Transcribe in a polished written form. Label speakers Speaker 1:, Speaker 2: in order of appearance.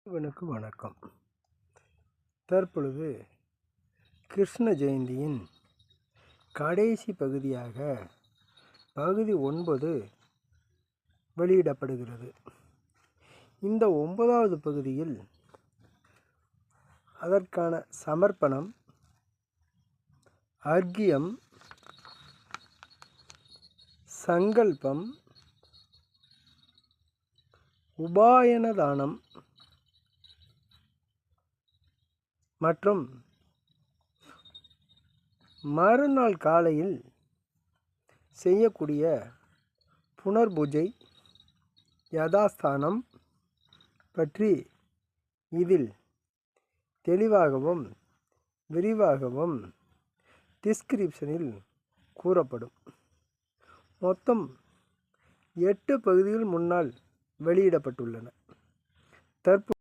Speaker 1: இவனுக்கு வணக்கம். தற்பொழுது கிருஷ்ண ஜெயந்தியின் கடைசி பகுதியாக பகுதி 9 வெளியிடப்படுகிறது. இந்த 9வது பகுதியில் அதற்கான சமர்ப்பணம், அர்க்கியம், சங்கல்பம், உபாயன தானம் மற்றும் மறுநாள் காலையில் செய்யக்கூடிய புனர்பூஜை, யதாஸ்தானம் பற்றி இதில் தெளிவாகவும் விரிவாகவும் டிஸ்கிரிப்ஷனில் கூறப்படும். மொத்தம் 8 பகுதிகள் முன்னால் வெளியிடப்பட்டுள்ளன. தற்போது